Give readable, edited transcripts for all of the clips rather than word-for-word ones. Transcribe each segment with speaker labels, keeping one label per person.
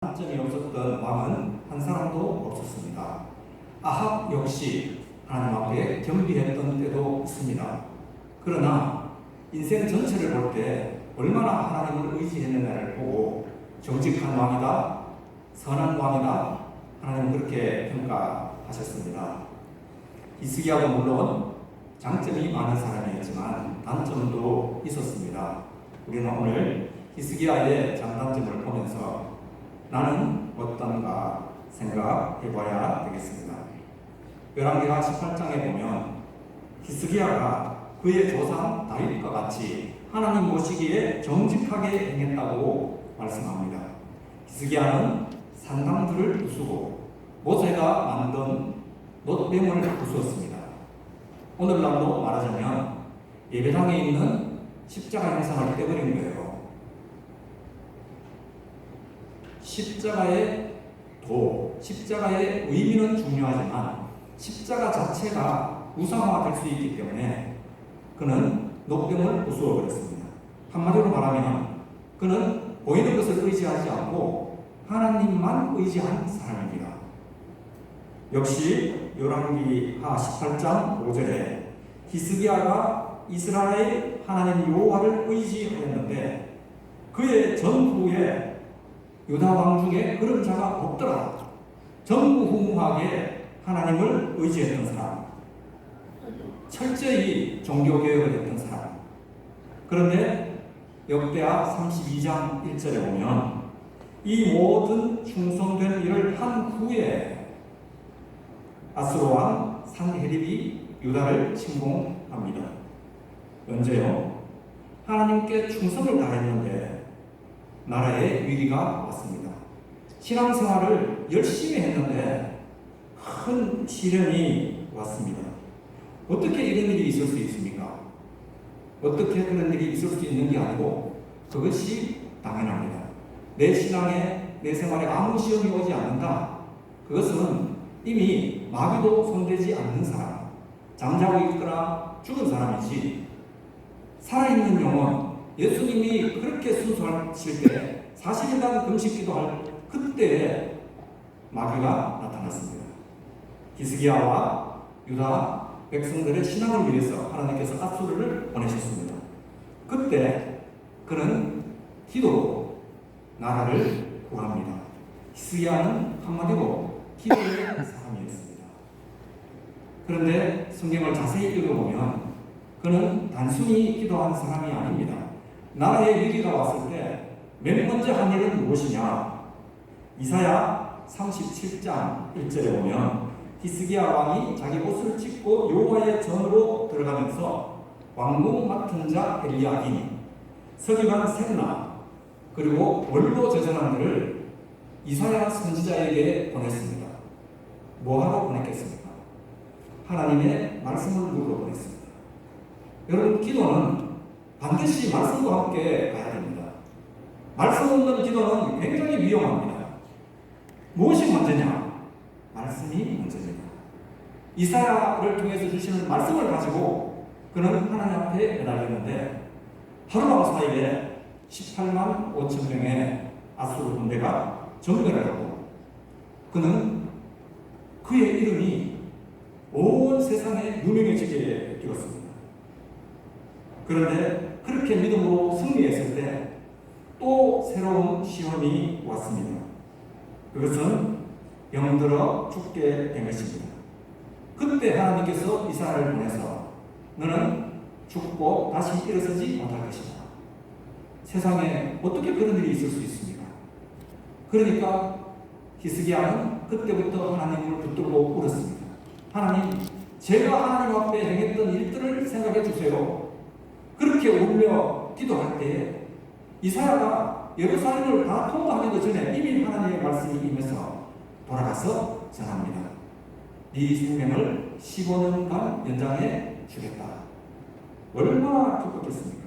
Speaker 1: 단점이 없었던 왕은 한 사람도 없었습니다. 아합 역시 하나님 앞에 겸비했던 때도 있습니다. 그러나 인생 전체를 볼 때 얼마나 하나님을 의지했느냐를 보고 정직한 왕이다, 선한 왕이다, 하나님 그렇게 평가하셨습니다. 히스기야도 물론 장점이 많은 사람이었지만 단점도 있었습니다. 우리는 오늘 히스기야의 장단점을 보면서 나는 어떤가 생각해 봐야 되겠습니다. 열왕기하 18장에 보면 히스기야가 그의 조상 다윗과 같이 하나님 모시기에 정직하게 행했다고 말씀합니다. 히스기야는 산당들을 부수고 모세가 만든 놋뱀을 부수었습니다. 오늘날로 말하자면 예배당에 있는 십자가 형상을 떼버린 거예요. 십자가의 십자가의 의미는 중요하지만 십자가 자체가 우상화될 수 있기 때문에 그는 놋뱀을 부수어 버렸습니다. 한마디로 말하면 그는 보이는 것을 의지하지 않고 하나님만 의지한 사람입니다. 역시 열왕기하 18장 5절에 히스기야가 이스라엘 하나님 여호와를 의지하였는데 그의 전후에 유다 왕 중에 그런 자가 없더라. 전무후무하게 하나님을 의지했던 사람, 철저히 종교개혁을 했던 사람. 그런데 역대하 32장 1절에 보면 이 모든 충성된 일을 한 후에 아수르 왕 산헤립이 유다를 침공합니다. 언제요? 하나님께 충성을 다했는데 나라에 위기가 왔습니다. 신앙생활을 열심히 했는데 큰 시련이 왔습니다. 어떻게 이런 일이 있을 수 있습니까? 어떻게 그런 일이 있을 수 있는 게 아니고 그것이 당연합니다. 내 신앙에, 내 생활에 아무 시험이 오지 않는다. 그것은 이미 마귀도 손대지 않는 사람, 잠자고 있거나 죽은 사람이지, 살아있는 영혼, 예수님이 그렇게 순수하실 때 40일간 금식 기도할 그때에 마귀가 나타났습니다. 히스기야와 유다 백성들의 신앙을 위해서 하나님께서 아수르를 보내셨습니다. 그때 그는 기도로 나라를 구합니다. 히스기야는 한마디로 기도의 사람이었습니다. 그런데 성경을 자세히 읽어보면 그는 단순히 기도한 사람이 아닙니다. 나라의 위기가 왔을 때 맨 먼저 한 일은 무엇이냐? 이사야 37장 1절에 보면 히스기야 왕이 자기 옷을 찢고 여호와의 전으로 들어가면서 왕궁 맡은 자 엘리야kim, 서기관 셈나, 그리고 원로 제사장들을 이사야 선지자에게 보냈습니다. 뭐하러 보냈겠습니까? 하나님의 말씀을 누르러 보냈습니다. 여러분, 기도는 반드시 말씀과 함께 가야 됩니다. 말씀 없는 기도는 굉장히 위험합니다. 무엇이 문제냐? 말씀이 문제입니다. 이사야를 통해서 주시는 말씀을 가지고 그는 하나님 앞에 매달렸는데 하루방 사이에 18만 5천 명의 아수르 군대가 전멸을 하고 그는 그의 이름이 온 세상에 유명해지게 되었습니다. 그런데 그렇게 믿음으로 승리했을 때 또 새로운 시험이 왔습니다. 그것은 병들어 죽게 된 것입니다. 그때 하나님께서 이사야를 보내서 너는 죽고 다시 일어서지 못할 것이다. 세상에 어떻게 그런 일이 있을 수 있습니까? 그러니까 히스기야는 그때부터 하나님을 붙들고 울었습니다. 하나님, 제가 하나님 앞에 행했던 일들을 생각해 주세요. 그렇게 울며 기도할 때에 이사야가 예루살렘을 다 통과하기도 전에 이미 하나님의 말씀이 임해서 돌아가서 전합니다. 네 생명을 15년간 연장해 주겠다. 얼마나 기뻤겠습니까?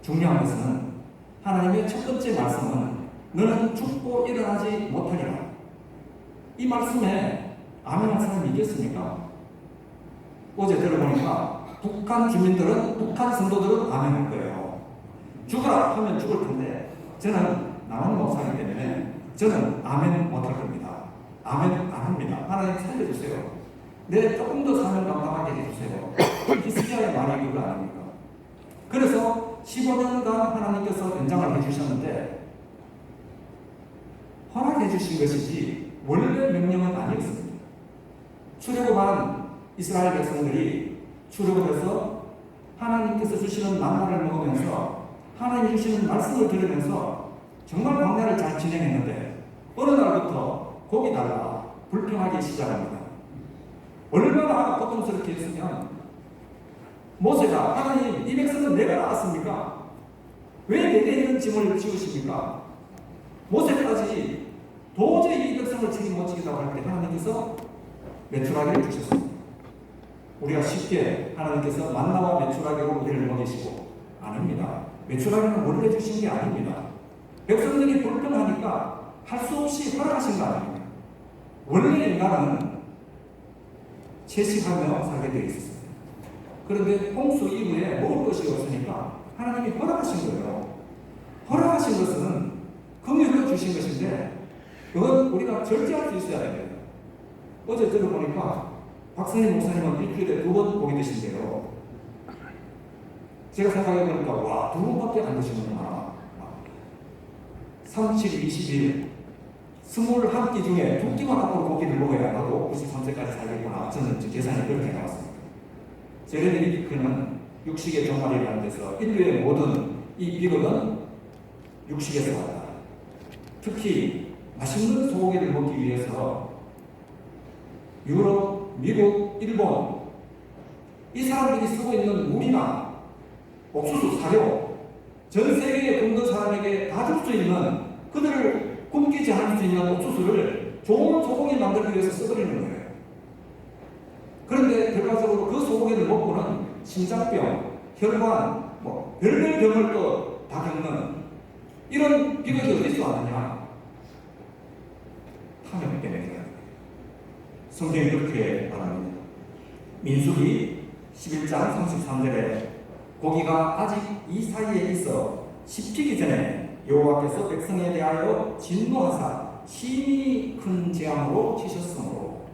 Speaker 1: 중요한 것은 하나님의 첫 번째 말씀은 너는 죽고 일어나지 못하리라. 이 말씀에 아멘한 사람이 있겠습니까? 어제 들어보니까 북한 주민들은, 북한 성도들은 아멘할 거예요. 죽어라 하면 죽을 텐데 저는 남한 목사이기 때문에 때문에 저는 아멘 못할 겁니다. 아멘 안 합니다. 하나님 살려주세요. 내 조금 더 사명 감당하게 해주세요. 히스기야의 말이 그거 아닙니까? 그래서 15년간 하나님께서 연장을 해주셨는데 허락해 주신 것이지 원래 명령은 아니었습니다. 출애굽한 이스라엘 백성들이 출애굽해서 하나님께서 주시는 만나를 먹으면서 하나님 주시는 말씀을 들으면서 정말 광야를 잘 진행했는데 어느 날부터 고기 달라 불평하기 시작합니다. 얼마나 고통스럽게 했으면 모세가 하나님 이 백성은 내가 낳았습니까? 왜 내게 있는 짐을 지우십니까? 모세까지 도저히 이 백성을 책임 못 지겠다고 할 때 하나님께서 메추라기를 주셨습니다. 우리가 쉽게 하나님께서 만나와 메추라기로 우리를 먹이시고 아닙니다. 메추라기는 원래 주신 게 아닙니다. 백성들이 불평하니까 할 수 없이 허락하신 거 아닙니다. 원래 인간은 채식하며 살게 되어 있었습니다. 그런데 홍수 이후에 먹을 것이 없으니까 하나님이 허락하신 거예요. 허락하신 것은 긍휼로 주신 것인데 그건 우리가 절제할 수 있어야 됩니다. 어제 들어보니까 박선희 목사님은 일주일에 2번 고기 드신대요. 제가 생각해보니까 와 2번밖에 안 드시는구나. 37, 21 21끼 중에 2끼만 앞으로 고기를 먹어야 나도 93세까지 살겠구나. 저는 계산이 그렇게 나왔습니다. 제레미야는 육식의 종말이라는 데서 인류의 모든 이 비극은 육식에서 왔다. 특히 맛있는 소고기를 먹기 위해서 유럽, 미국, 일본 이 사람들이 쓰고 있는 물이나 옥수수, 사료 전 세계의 굶는 사람에게 다 줄 수 있는 그들을 굶기지 않을 수 있는 옥수수를 좋은 소고기 만들기 위해서 써버리는 거예요. 그런데 결과적으로 그 소고기를 먹고는 심장병, 혈관, 별별 병을 또 다 겪는 이런 비극이 어디서 왔느냐? 탐욕 때문에. 성경이 그렇게 말합니다. 민수기 11장 33절에 고기가 아직 이 사이에 있어 씹히기 전에 여호와께서 백성에 대하여 진노하사 심히 큰 재앙으로 치셨으므로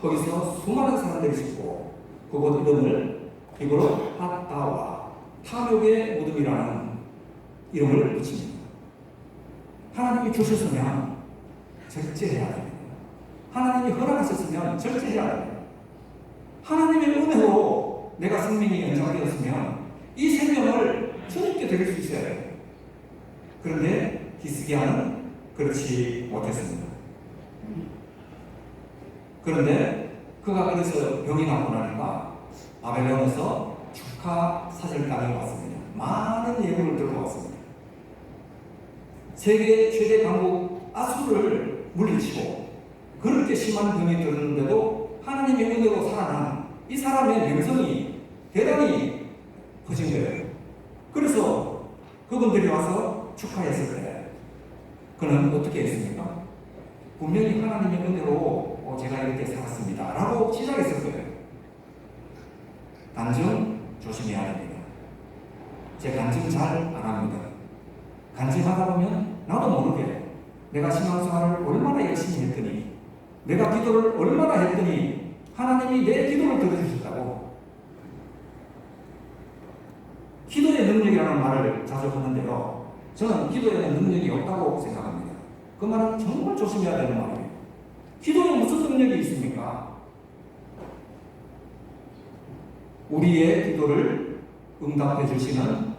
Speaker 1: 거기서 수많은 사람들이 죽고 그곳 이름을 히브리어 핫다와 탐욕의 무덤이라는 이름을 붙입니다. 하나님이 주셨으면 절제해야 됩니다. 하나님이 허락하셨으면 절제해야 됩니다. 하나님의 은혜로 내가 생명이 연장되었으면 이 생명을 주님께 드릴 수 있어야 돼요. 그런데 히스기야는 그렇지 못했습니다. 그런데 그가 그래서 병이 나고 나니까 바벨론에서 축하 사절단이 왔습니다. 많은 예물을 들고 왔습니다. 세계 최대 강국 아수르를 물리치고 그렇게 심한 병이 들었는데도 하나님의 은혜로 살아난 이 사람의 명성이 대단히 커진 거예요. 그래서 그분들이 와서 축하했을 때 그는 어떻게 했습니까? 분명히 하나님의 은혜로 제가 이렇게 살았습니다 라고 시작했을 거예요. 간증 조심해야 됩니다. 제 간증 잘 안 합니다. 간증하다 보면 나도 모르게 내가 신앙생활을 얼마나 열심히 했더니 내가 기도를 얼마나 했더니 하나님이 내 기도를 들어주셨다고. 기도의 능력이라는 말을 자주 하는데요. 저는 기도에는 능력이 없다고 생각합니다. 그 말은 정말 조심해야 되는 말이에요. 기도에 무슨 능력이 있습니까? 우리의 기도를 응답해 주시는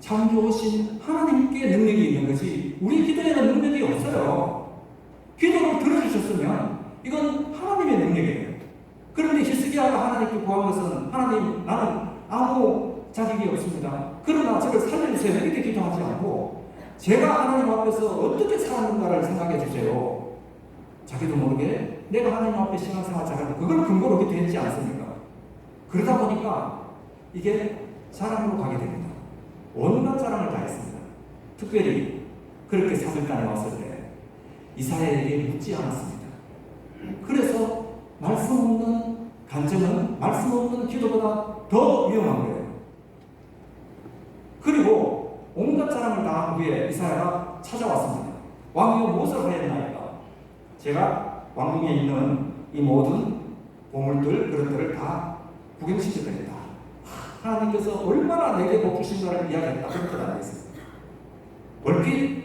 Speaker 1: 참 좋으신 하나님께 능력이 있는 것이 우리 기도에는 능력이 없어요. 기도를 들어주셨으면 이건 하나님의 능력이에요. 그런데 히스기야가 하나님께 구한 것은 하나님 나는 아무 자격이 없습니다. 그러나 저를 살려주세요 이렇게 기도하지 않고 제가 하나님 앞에서 어떻게 살았는가를 생각해 주세요. 자기도 모르게 내가 하나님 앞에 신앙생활 잘하는 그걸 근거로 기도했지 않습니까? 그러다 보니까 이게 자랑으로 가게 됩니다. 온갖 자랑을 다 했습니다. 특별히 그렇게 사절단에 왔을 때 이사야에게 묻지 않았습니다. 그래서 말씀 없는 간증은 말씀 없는 기도보다 더 위험한 거예요. 그리고 온갖 자랑을 다 한 후에 이사야가 찾아왔습니다. 왕이여 무엇을 하였나이까? 제가 왕궁에 있는 이 모든 보물들 그것들을 다 구경시켜드렸다. 하나님께서 얼마나 내게 복 주신가를 이야기했다. 그렇게 나타냈습니다. 얼핏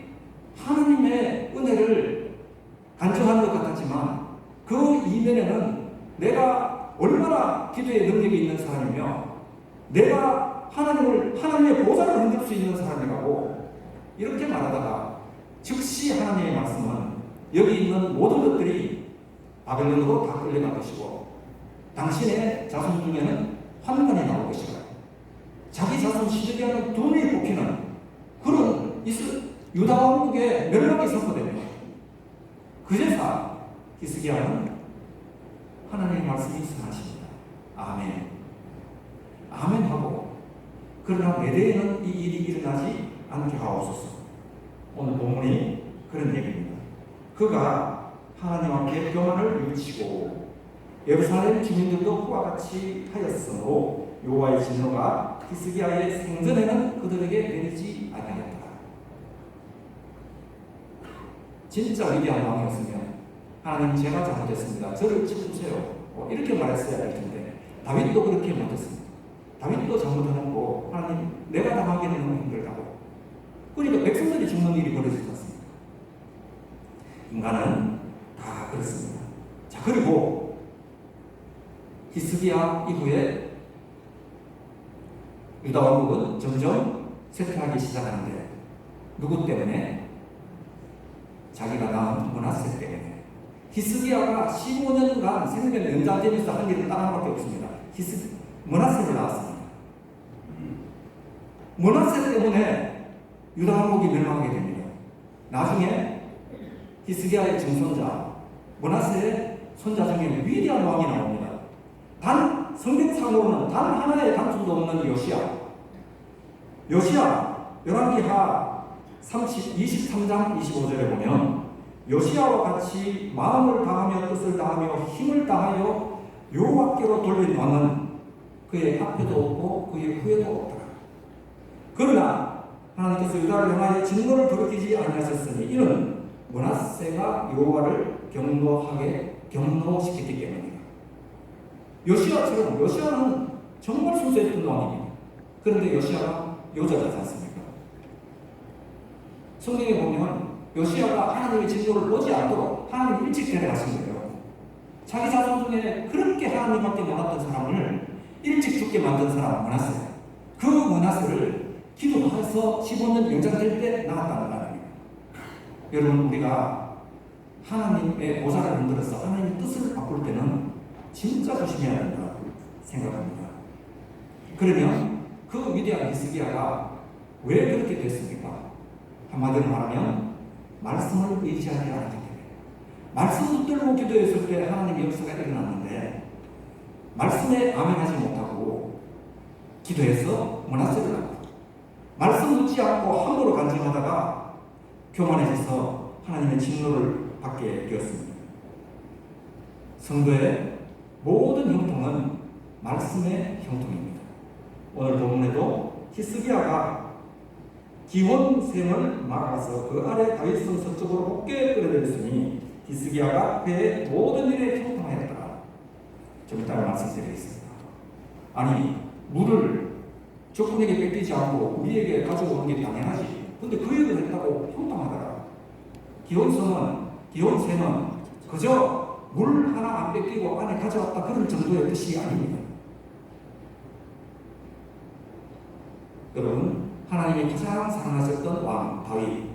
Speaker 1: 하나님의 은혜를 간증하는 것 같았지만 그 이면에는 내가 얼마나 기도에 능력이 있는 사람이며 내가 하나님의 보좌를 흔들 수 있는 사람이라고 이렇게 말하다가 즉시 하나님의 말씀은 여기 있는 모든 것들이 바벨론으로 다 끌려갈 것이고 당신의 자손 중에는 환난이 나올 것이라. 자기 자손 시드기야는 눈이 뽑히는 그런 유다 왕국의 멸망이 선포됩니다. 그제서 히스기야는 하나님의 말씀이 선하십니다. 아멘. 아멘 하고 그러나 내 대에는 이 일이 일어나지 않게 하옵소서. 오늘 본문이 그런 얘기입니다. 그가 하나님 앞에 교만을 유치고 예루살렘 주민들도 그와 같이 하였으므로 여호와의 진노가 히스기야의 생전에는 그들에게 내리지 아니하였다. 진짜 위대한 왕이었으면 하나님 제가 잘못했습니다. 저를 치우세요. 이렇게 말했어야 할 텐데 다윗도 그렇게 못했습니다. 다윗도 잘못해놓고 하나님 내가 당하기는 너무 힘들다고. 그러니까 백성들이 죽는 일이 벌어지지 않습니까? 인간은 다 그렇습니다. 자, 그리고 히스기야 이후에 유다 왕국은 점점 쇠퇴하기 시작하는데 누구 때문에? 자기가 낳은 므낫세 때문에. 히스기야가 15년간 생명 연장되면서 한 일은 딱 하나밖에 없습니다. 므낫세를 낳았습니다. 므낫세 때문에 유다 왕국이 멸망하게 됩니다. 나중에 히스기야의 증손자 므낫세의 손자 중에 위대한 왕이 나옵니다. 단 성경상으로는 단 하나의 단점도 없는 요시야 열왕기하 23장 25절에 보면 요시야와 같이 마음을 다하며 뜻을 다하며 힘을 다하여 여호와께로 돌린 왕은 그의 앞에도 없고 그의 후에도 없더라. 그러나 하나님께서 유다를 향하여 진노를 돌이키지 아니하셨으니 이는 므낫세가 여호와를 경노시켰기 때문입니다. 요시야는 정말 순수했던 왕입니다. 그런데 요시야가 여자지 않습니까? 성경에 보면 요시야가 하나님의 진노를 오지 않도록 하나님이 일찍 데려가신 거예요. 자기 자손 중에 그렇게 하나님밖에 몰랐던 사람을 일찍 죽게 만든 사람은 므낫세. 그 므낫세를 기도해서 15년 연장될 때 나왔다는 말입니다. 여러분, 우리가 하나님의 보좌를 흔들어서 하나님의 뜻을 바꿀 때는 진짜 조심해야 된다고 생각합니다. 그러면 그 위대한 히스기야가 왜 그렇게 됐습니까? 한마디로 말하면 말씀을 의지하지 않았기 때문에. 말씀을 붙들고 기도했을 때 하나님의 역사가 일어났는데 말씀에 아멘하지 못하고 기도해서 므낫세를 하고 말씀 듣지 않고 함부로 간증하다가 교만해져서 하나님의 진노를 받게 되었습니다. 성도의 모든 형통은 말씀의 형통입니다. 오늘 본문에도 히스기야가 기혼샘을 막아서 그 아래 다윗성 서쪽으로 곱게 끌어들였으니 히스기야가 그의 모든 일에 형통하였다. 좀 이따가 말씀드리겠습니다. 아니, 물을 적군에게 뺏기지 않고 우리에게 가져오는 게 당연하지. 근데 그 일을 했다고 형통하더라. 기혼샘은 그저 물 하나 안 뺏기고 안에 가져왔다 그런 정도의 뜻이 아닙니다. 여러분, 하나님이 가장 사랑하셨던 왕 다윗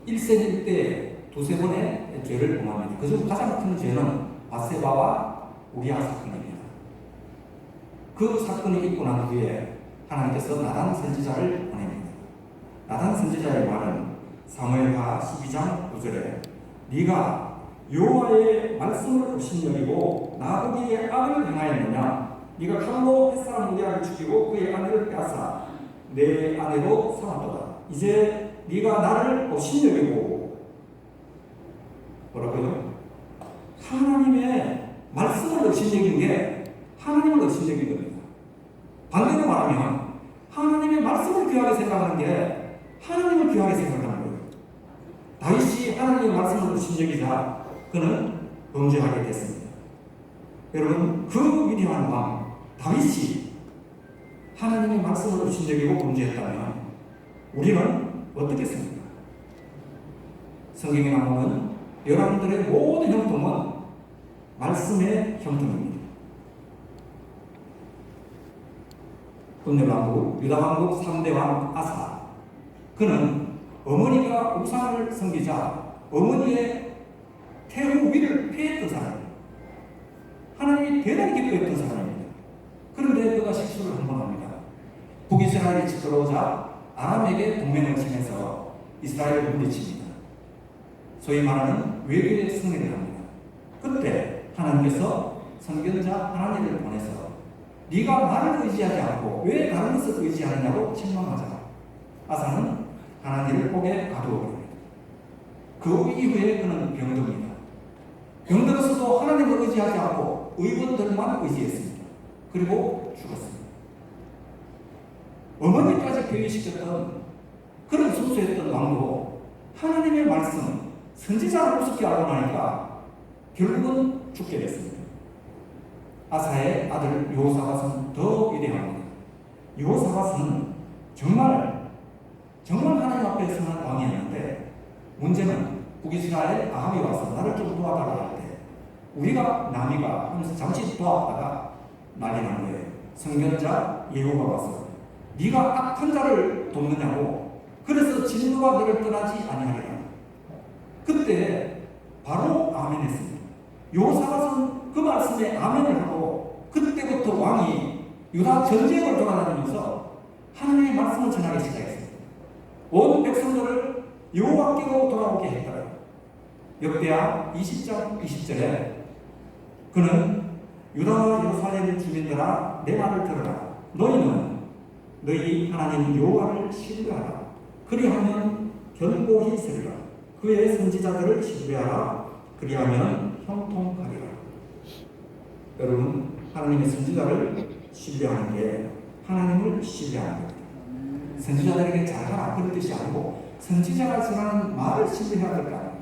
Speaker 1: 1생 1대에 두세 번의 죄를 범합니다. 그중 가장 큰 죄는 밧세바와 우리아 사건입니다. 그 사건이 있고 난 후에 하나님께서 나단 선지자를 보냅니다. 나단 선지자의 말은 사무엘하 12장 9절에 네가 여호와의 말씀을 업신여기고 나보기에 악을 행하였느냐? 네가 칼로 햇사람 우리아를 죽이고 그의 아내를 빼앗아 내 아내로 삼았도다. 이제 네가 나를 업신여기고 뭐라고요? 하나님의 말씀을 업신여긴 게 하나님을 업신여긴 겁니다. 반대로 말하면 하나님의 말씀을 귀하게 생각하는 게 하나님을 귀하게 생각하는 거예요. 다윗이 하나님의 하나님의 말씀을 업신여기자 그는 범죄하게 됐습니다. 여러분, 그 위대한 왕 다윗이 하나님의 말씀을 업신여기고 범죄했다면 우리는 어떻겠습니까? 성경에 나오는 여러분들의 모든 형통은 말씀의 형통입니다. 군대왕국, 유다왕국 3대 왕 아사, 그는 어머니가 우상을 섬기자 어머니의 태후 위를 폐했던 사람입니다. 하나님이 대단히 기뻐했던 사람입니다. 그런데 그가 실수를 한 번 합니다. 북이스라엘이 쳐들어오자 아람에게 동맹을 맺으면서 이스라엘을 물리칩니다. 소위 말하는 외교의 승리를 합니다. 그때 하나님께서 선견자 하나님을 보내서 네가 나를 의지하지 않고 왜 다른 것을 의지하느냐고 책망하자 아사는 하나님을 옥에 가두어 버립니다. 그 이후에 그는 병듭니다. 병들어서도 하나님을 의지하지 않고 의원들만 의지했습니다. 그리고 죽었습니다. 어머니까지 폐위시켰던 그런 순수했던 왕도 하나님의 말씀, 선지자를 우습게 알고 나니까 결국은 죽게 됐습니다. 아사의 아들 여호사밧은 더 위대합니다. 여호사밧은 정말 하나님 앞에 서는 왕이었는데 문제는 북이스라엘 아합이 와서 나를 좀 도와달라 할 때 우리가 남이가 하면서 잠시 도왔다가 난리 난 거예요. 선견자 예후가 와서 네가 악한 자를 돕느냐고, 그래서 진노가 너를 떠나지 아니하리라. 그때 바로 아멘했습니다. 여호사밧은 그 말씀에 아멘을 하고 그때부터 왕이 유다 전쟁을 돌아다니면서 하나님의 말씀을 전하기 시작했습니다. 온 백성들을 여호와께로 돌아오게 했더라. 역대하 20장 20절에 그는 유다와 예루살렘 주민들아 내 말을 들으라. 너희는 너희 하나님 여호와를 신뢰하라. 그리하면 견고히 서리라. 그의 선지자들을 신뢰하라. 그리하면 형통하리라. 여러분, 하나님의 선지자를 신뢰하는 게 하나님을 신뢰하는 겁니다. 선지자들에게 잘하라 그런 뜻이 아니고 선지자가 전하는 말을 신뢰해야 될 거 아닙니까?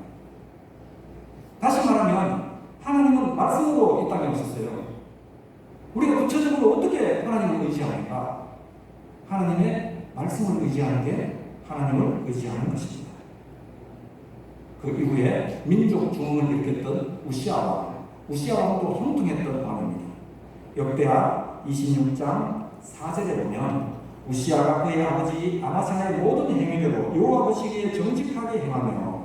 Speaker 1: 다시 말하면 하나님은 말씀으로 이 땅에 오셨어요. 우리가 구체적으로 어떻게 하나님을 의지합니까? 하나님의 말씀을 의지하는 게 하나님을 의지하는 것입니다. 그 이후에 민족 중흥을 일으켰던 우시아 왕도 형통했던 왕입니다. 역대하 26장 4절에 보면 우시아가 그의 아버지 아마스야의 모든 행위대로 여호와 보시기에 정직하게 행하며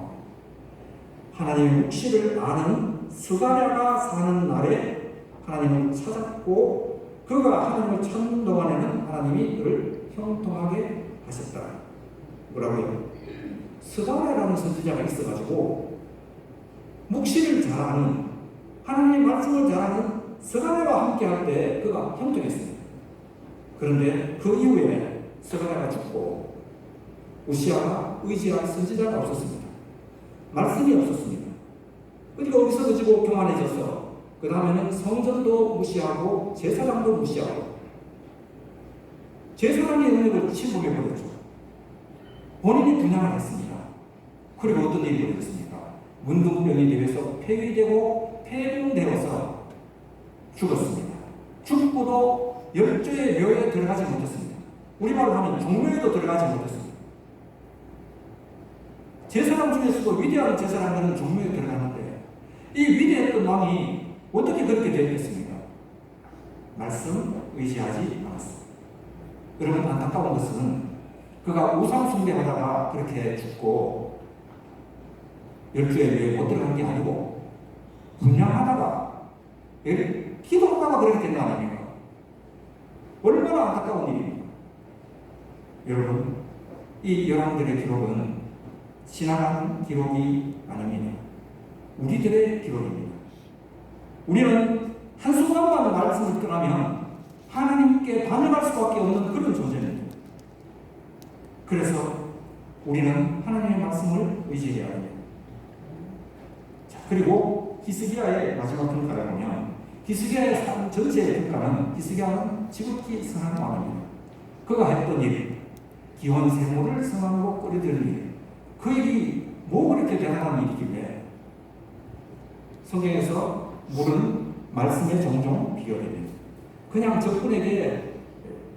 Speaker 1: 하나님의 묵시를 아는 스가랴가 사는 날에 하나님을 찾았고 그가 하나님을 찾는 동안에는 하나님이 그를 형통하게 하셨다. 뭐라고요? 스가랴라는 선지자가 있어가지고 묵시를 잘하는, 하나님의 말씀을 잘하는 스가랴와 함께할 때 그가 형통했습니다. 그런데 그 이후에 스가랴가 죽고 우시아가 의지할 선지자가 없었습니다. 말씀이 없었습니다. 그러니까 어리석어지고 교만해져서 그 다음에는 성전도 무시하고 제사장도 무시하고 제사장의 능력을 침범해버렸죠. 본인이 분양을 했습니다. 그리고 어떤 일이 벌어졌습니까? 문둥병이 되어서 폐위되고 폐병되어서 죽었습니다. 죽고도 열조의 묘에 들어가지 못했습니다. 우리말로 하면 종묘에도 들어가지 못했습니다. 제사장 중에서도 위대한 제사장들은 종묘에 들어가는데 이 위대했던 왕이 어떻게 그렇게 되었겠습니까? 말씀 의지하지 않았습니다. 여러분, 안타까운 것은 그가 우상 숭배하다가 그렇게 죽고 열주의 묘에 못 들어간 게 아니고 분양하다가 기도하다가 그렇게 된 거 아닙니까? 얼마나 안타까운 일입니까? 여러분, 이 여러분들의 기록은 지나간 기록이 아닙니다. 우리들의 기록입니다. 우리는 한순간만 말씀을 떠나면 하나님께 반응할 수밖에 없는 그런 존재입니다. 그래서 우리는 하나님의 말씀을 의지해야 합니다. 자, 그리고 히스기야의 마지막 평가를 보면 히스기야의 삶 전체의 평가는 히스기야는 지극히 선한 왕입니다. 그가 했던 일, 기혼 세모를 성함으로 끓이던 일, 그 일이 뭐 그렇게 대단한 일이길래 성경에서 물은 말씀에 종종 비교됩니다. 그냥 적군에게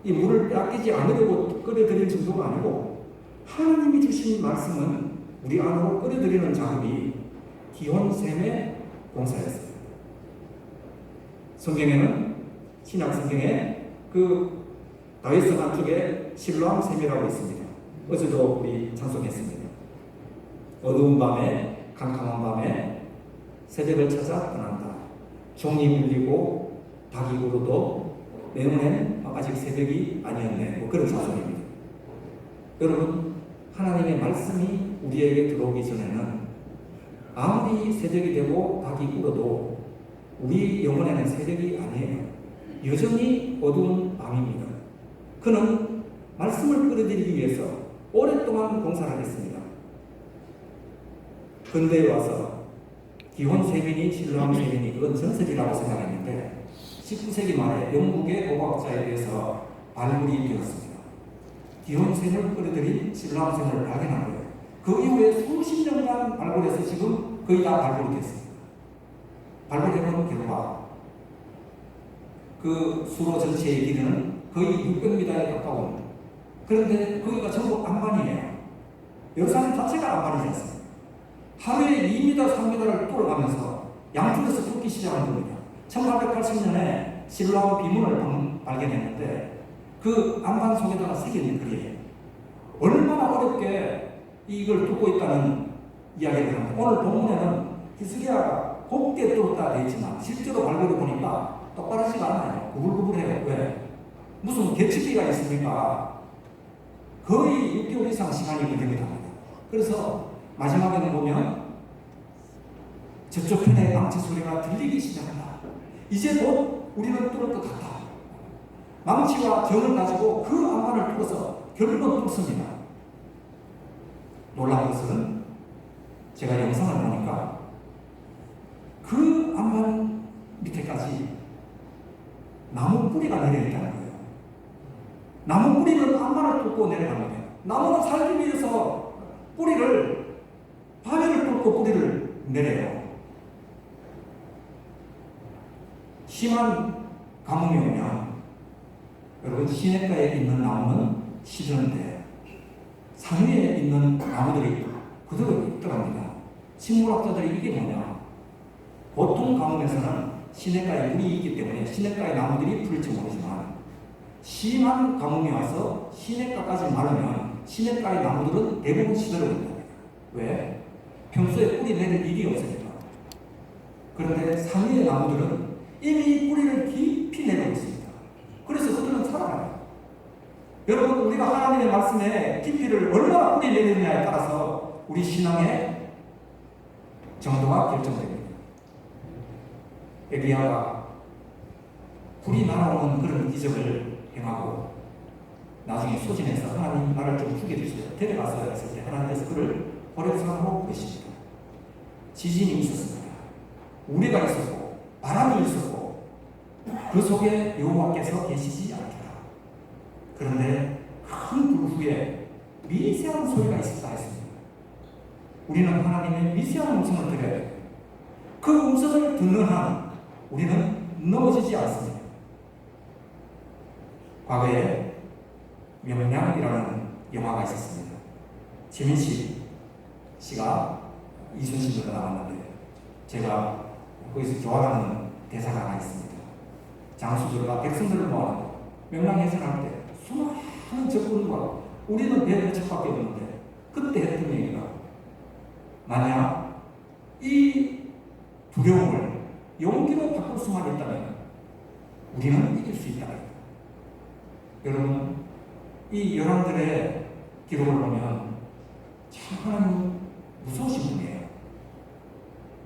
Speaker 1: 이 물을 아끼지 않으려고 끓여드릴 정도가 아니고 하나님이 주신 말씀은 우리 안으로 끓여드리는 작업이 기혼샘의 공사였어요. 성경에는 신약 성경에 그 다윗성 안쪽에 실로암샘이라고 있습니다. 어제도 우리 찬송했습니다. 어두운 밤에 캄캄한 밤에 새벽을 찾아 떠난다. 종이 울리고 닭이 울어도 내 눈엔 아직 새벽이 아니었네. 뭐 그런 찬송입니다. 여러분, 하나님의 말씀이 우리에게 들어오기 전에는 아무리 새벽이 되고 닭이 울어도 우리 영혼에는 새벽이 아니에요. 여전히 어두운 밤입니다. 그는 말씀을 끌어들이기 위해서 오랫동안 공사를 했습니다. 근대에 와서 기혼 세민이 실로암 세민이 그건 전설이라고 생각했는데 19세기 말에 영국의 고고학자에 의해서 발굴이 되었습니다. 기혼 샘을 끌어들인 실로암 샘을 발견한 거예요. 그 이후에 수십 년간 발굴해서 지금 거의 다 발굴이 됐습니다. 발굴해본 결과 그 수로 전체의 길이는 거의 600m에 가까운, 그런데 거기가 전부 안반이에요. 열산 자체가 안반이지 않습니까? 하루에 2m, 3m를 뚫어가면서 양쪽에서 뚫기 시작한 겁니다. 1880년에 실로암 비문을 발견했는데 그 안반 속에다가 새겨진 글이에요. 얼마나 어렵게 이걸 뚫고 있다는 이야기를 합니다. 오늘 본문에는 히스기야가 곱게 뚫었다 되어 있지만 실제로 발굴해 보니까 똑바르지가 않아요. 구불구불해요. 왜? 무슨 개치기가 있습니까? 거의 6개월 이상 시간이 걸립니다. 그래서 마지막에는 보면 저쪽 편에 망치 소리가 들리기 시작한다. 이제 곧 우리는 뚫을 것 같다. 망치와 정을 가지고 그 안반을 뚫어서 결국은 뚫습니다. 놀라운 것은 제가 영상을 보니까 그 안반 밑에까지 나무 뿌리가 내려있다는 거예요. 나무 뿌리는 안반을 뚫고 내려갑니다. 나무는 살기 위해서 뿌리를, 바위를 뚫고 뿌리를 내려요. 심한 가뭄이 오면 여러분 시냇가에 있는 나무는 시드는데 산 위에 있는 나무들이 그대로 있더랍니다. 식물학자들이 이게 뭐냐, 보통 가뭄에서는 시냇가에 물이 있기 때문에 시냇가의 나무들이 풀지 모르지만 심한 가뭄이 와서 시냇가까지 마르면 시냇가의 나무들은 대부분 시들어버립니다. 왜? 평소에 뿌리 내릴 일이 없으니까. 그런데 산 위의 나무들은 이미 뿌리를 깊이 내리고 있습니다. 그래서 그들은 살아가요. 여러분, 우리가 하나님의 말씀에 깊이를 얼마나 뿌리 내리느냐에 따라서 우리 신앙의 정도가 결정됩니다. 엘리야가 불이 날아오는 그런 기적을 행하고 나중에 소진해서 하나님 나를 좀 죽여주세요. 데려가서 했을 때 하나님께서 그를 호렙산으로 부르십니다. 지진이 있었습니다. 우레가 있었고 바람이 있었고 그 속에 여호와께서 계시지 않더라. 그런데 큰 불 후에 미세한 소리가 있었다 했습니다. 우리는 하나님의 미세한 음성을 들어야 돼요. 그 음성을 듣는 한 우리는 넘어지지 않습니다. 과거에 명량이라는 영화가 있었습니다. 최민식 씨가 이순신으로 나왔는데 제가 거기서 좋아하는 대사가 하나 있습니다. 장수들과 백성들을 모아놓고 명량해전할 때 수많은 적군과 우리는 배 몇 척밖에 없는데 그때 했던 얘기가, 만약 이 두려움을 용기로 바꿀 수만 있다면 우리는 이길 수 있다. 여러분, 이 열왕들의 기록을 보면 참 하나님 무서우신 분이에요.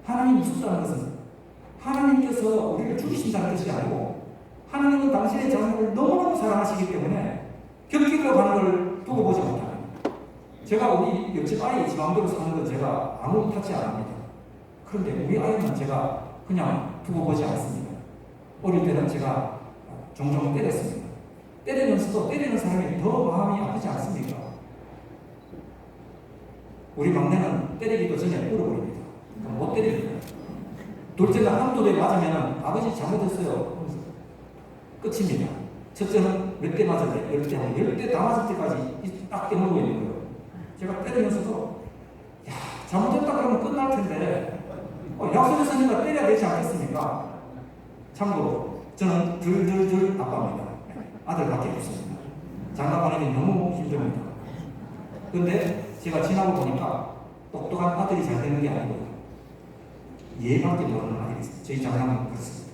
Speaker 1: 하나님 무섭다는 것은 하나님께서 우리를 죽이신다는 뜻이 아니고 하나님은 당신의 자녀를 너무너무 사랑하시기 때문에 격기로 가는 걸 두고 보지 못합니다. 제가 우리 옆집 아이 집 마음대로 사는 건 제가 아무 탓이 안 합니다. 그런데 우리 아이는 제가 그냥 두고 보지 않습니다. 어릴 때는 제가 종종 때렸습니다. 때리면서도 때리는 사람이 더 마음이 아프지 않습니까? 우리 막내는 때리기도 전에 울어버립니다. 그러니까 못 때립니다. 둘째가 한두 대 맞으면 아버지 잘못했어요. 끝입니다. 첫째는 몇 대 맞을래? 10대 하면 10대 다 맞을 때까지 딱 깨물고 있는 거예요. 제가 때리면서도 야, 잘못했다 그러면 끝날 텐데 약속했으니까 때려야 되지 않겠습니까? 참고로 저는 덜덜덜 아빠입니다. 아들밖에 없습니다. 장가가는 게 너무 힘듭니다. 근데 제가 지나고 보니까 똑똑한 아들이 잘 되는 게 아니고요. 얘밖에 모르는 아들이 있어요. 저희 장남은 그렇습니다.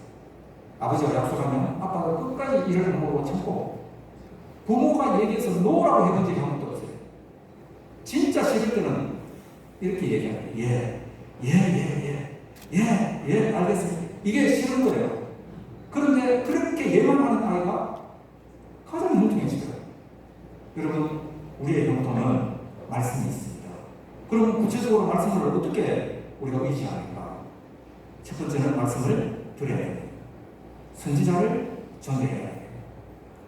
Speaker 1: 아버지가 약속하면 아빠가 끝까지 일을 안 먹고 참고 부모가 얘기해서 노라고 해본 적이 한 번도 없어요. 진짜 싫을 때는 이렇게 얘기해요. 예, 알겠습니다. 이게 싫은 거예요. 그런데 그렇게 예만 하는 아이가 가장 뭉뚱해지더라고요. 여러분, 우리의 영토는 말씀이 있습니다. 그럼 구체적으로 말씀을 어떻게 우리가 의지합니까? 첫 번째는 말씀을 드려야 돼요. 선지자를 전해야 돼요.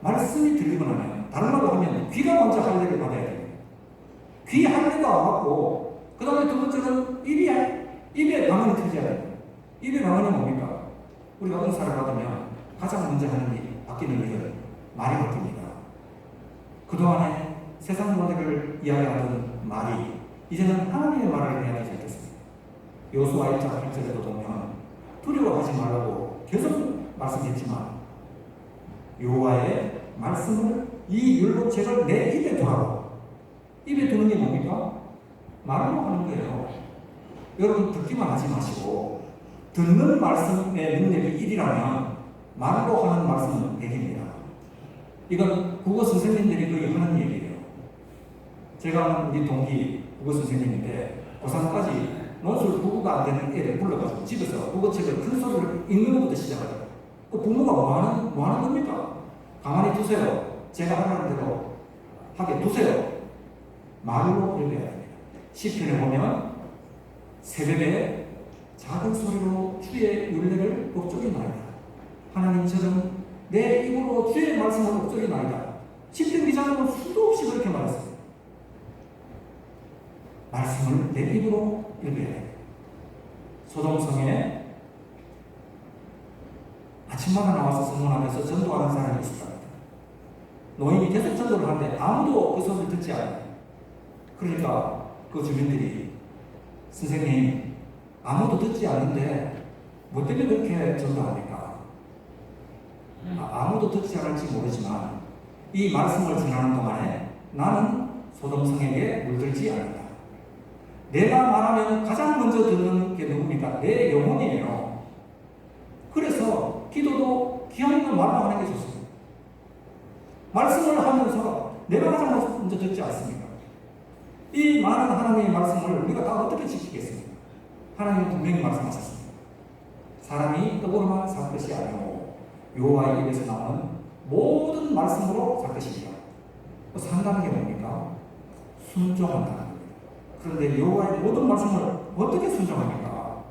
Speaker 1: 말씀이 들리고 나면, 다른 말로 하면 귀가 먼저 할례를 받아야 돼요. 귀 할례가 왔고, 그 다음에 두 번째는 입에 방언이 터져야 돼요. 입에 방언이 뭡니까? 우리가 은사를 받으면 가장 먼저 하는 일이 바뀌는 일은 말이 바뀝니다. 그동안에 세상 모델을 이야기하던 말이 이제는 하나님의 말을 해야 되지 않겠습니까? 여호수아 1장 8절에도 보면 두려워하지 말라고 계속 말씀했지만 여호와의 말씀을 이 율법책을 내 입에 두라고. 입에 두는 게 뭡니까? 말로 하는 거예요. 여러분 듣기만 하지 마시고 듣는 말씀의 능력이 1이라면 말로 하는 말씀은 100입니다. 이건 국어 선생님들이 거의 하는 얘기예요. 제가 아는 우리 동기 국어 선생님인데 고3까지 논술 국어가 안 되는 애를 불러가지고 집에서 국어책을 큰 소리를 읽는 것부터 시작하더라고요. 그 부모가 뭐 하는 겁니까? 가만히 두세요. 제가 하라는 대로 하게 두세요. 말로 읽어야 됩니다. 시편에 보면 새벽에 작은 소리로 주의 율례를 읊조리나이다. 하나님 저는 내 입으로 주의 말씀을 읊조리나이다. 시편 기자는 수도 없이 그렇게 말했어요. 말씀을 내 입으로 읽어야 돼요. 소돔성에 아침마다 나와서 성문하면서 전도하는 사람이 있었답니다. 노인이 계속 전도를 하는데 아무도 그 소리를 듣지 않아요. 그러니까 그 주민들이 선생님 아무도 듣지 않는데 뭐 때문에 그렇게 전도합니까? 아무도 듣지 않을지 모르지만 이 말씀을 전하는 동안에 나는 소돔성에게 물들지 않는다. 내가 말하면 가장 먼저 듣는 게 누굽니까? 내 영혼이에요. 그래서 기도도 기한 있는 말로 하는 게 좋습니다. 말씀을 하면서 내가 가장 먼저 듣지 않습니까? 이 많은 하나님의 말씀을 우리가 다 어떻게 지키겠습니까? 하나님은 분명히 말씀하셨습니다. 사람이 떡으로만 살 것이 아니오 여호와의 입에서 나오는 모든 말씀으로 살 것이니라. 산다는 게 뭡니까? 순종한다는 겁니다. 그런데 여호와의 모든 말씀을 어떻게 순종합니까?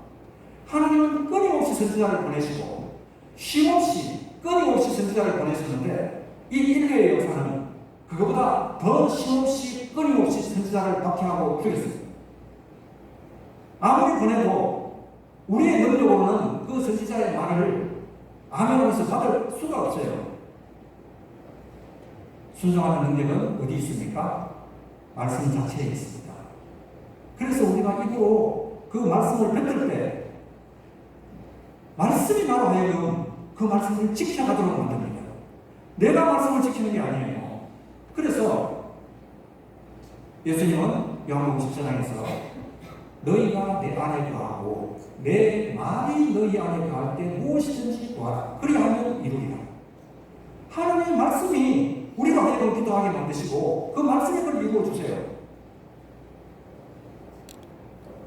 Speaker 1: 하나님은 끊임없이 선지자를 보내시고 쉼없이 끊임없이 선지자를 보내셨는데 이 인류의 역사는 그것보다 더 쉼없이 끊임없이 선지자를 박해하고 죽였습니다. 아무리 보내도 우리의 능력으로는 그 선지자의 말을 아멘하면서 받을 수가 없어요. 순종하는 능력은 어디 있습니까? 말씀 자체에 있습니다. 그래서 우리가 입으로 그 말씀을 뱉을 때 말씀이 나로 하여금 그 말씀을 지켜가도록 만듭니다. 내가 말씀을 지키는 게 아니에요. 그래서 예수님은 요한복음 10장에서 너희가 내 안에 거하고 내 말이 너희 안에 거할 때 무엇이든지 구하라. 그리하면 이루리라. 하나님의 말씀이 우리가 하여금 기도하게 만드시고 그 말씀이 그걸 이루어 주세요.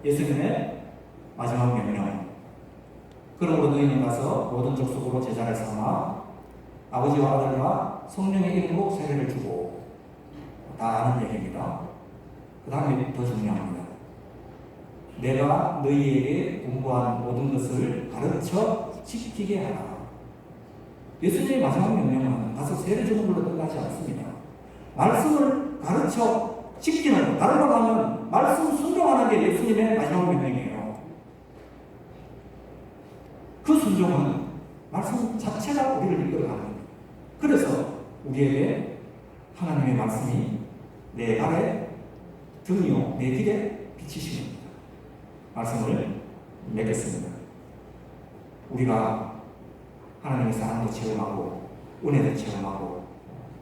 Speaker 1: 예수님의 마지막 명령. 그러므로 너희는 가서 모든 족속으로 제자를 삼아 아버지와 아들과 성령의 이름으로 세례를 주고 다 아는 얘기입니다. 그 다음에 더 중요합니다. 내가 너희에게 공부한 모든 것을 가르쳐 지키게 하라. 예수님의 마지막 명령은 가서 세례 주는 걸로 끝나지 않습니다. 말씀을 가르쳐 지키는, 다른 말로 하면 말씀 순종하는 게 예수님의 마지막 명령이에요. 그 순종은 말씀 자체가 우리를 이끌어가는 거예요. 그래서 우리에게 하나님의 말씀이 내 발에 등이요 내 길에 비치시는 겁니다. 말씀을 맺겠습니다. 우리가 하나님의 사랑도 체험하고 은혜도 체험하고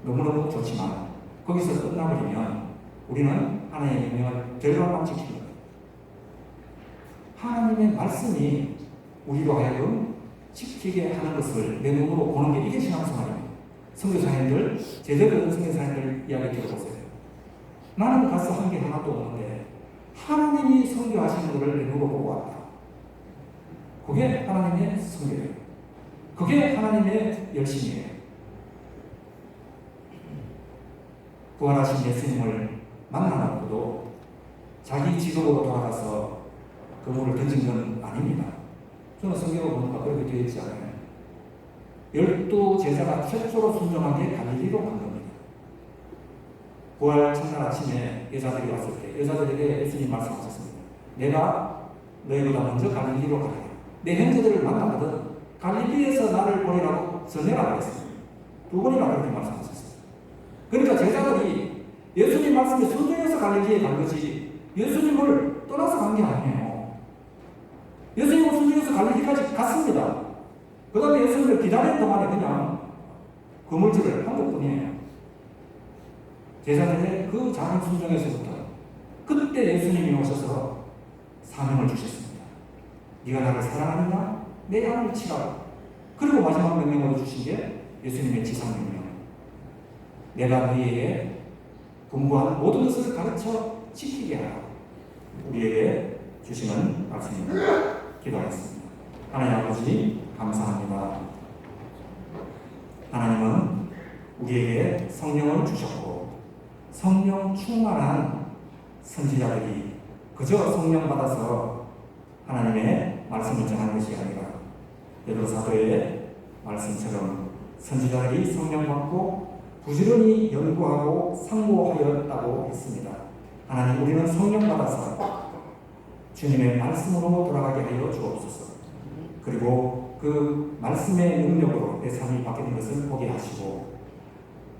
Speaker 1: 너무너무 좋지만 거기서 끝나버리면 우리는 하나님의 명령을 결과만 지키는 거예요. 하나님의 말씀이 우리로 하여금 지키게 하는 것을 내 눈으로 보는 게 이게 신앙생활입니다. 선교사님들, 제대로 된 선교사님들 이야기 들어보세요. 나는 가서 한 게 하나도 없는데 하나님이 선교하시는 것을 내 눈으로 보고 왔다. 그게 하나님의 선교예요. 그게 하나님의 열심이에요. 부활하신 예수님을 만나놓고도 자기 지도로 돌아가서 그물을 던진 건 아닙니다. 저는 성경을 보니까 그렇게 되어 있지 않아요. 12 제자가 최초로 순종한 게 갈릴리로 간 겁니다. 부활 첫날 아침에 여자들이 왔을 때 여자들에게 예수님 말씀하셨습니다. 내가 너희보다 먼저 갈릴리로 가라. 내 형제들을 만나거든 갈릴리에서 나를 보내라고 전해라 그랬습니다. 2번이나 그렇게 말씀하셨어요. 그러니까 제자들이 예수님 말씀에 순종해서 갈릴리에 간 거지 예수님을 떠나서 간 게 아니에요. 예수님을 순종해서 갈릴리까지 갔습니다. 그 다음에 예수님을 기다리는 동안에 그냥 그물질을 한 것뿐이에요. 제자들의 그 작은 순종에서부터 그때 예수님이 오셔서 사명을 주셨습니다. 네가 나를 사랑하느냐? 내 양을 치라고. 그리고 마지막 명령으로 주신 게 예수님의 지상명령. 내가 너희에게 분부한 모든 것을 가르쳐 지키게 하라. 우리에게 주시는 말씀입니다. 기도하겠습니다. 하나님 아버지 감사합니다. 하나님은 우리에게 성령을 주셨고 성령 충만한 선지자들이 그저 성령 받아서 하나님의 말씀을 전한 것이 아니라 베드로 사도의 말씀처럼 선지자들이 성령 받고 부지런히 연구하고 상고하였다고 했습니다. 하나님 우리는 성령 받아서 주님의 말씀으로 돌아가게 하여 주옵소서. 그리고 그 말씀의 능력으로 내 삶이 바뀌는 것을 보게 하시고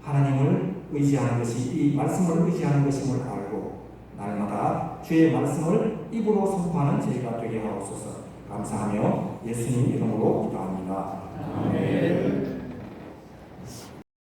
Speaker 1: 하나님을 의지하는 것이 이 말씀을 의지하는 것임을 알고 날마다 주의 말씀을 입으로 선포하는 저희가 되게 하옵소서. 감사하며 예수님 이름으로 기도합니다. 아멘.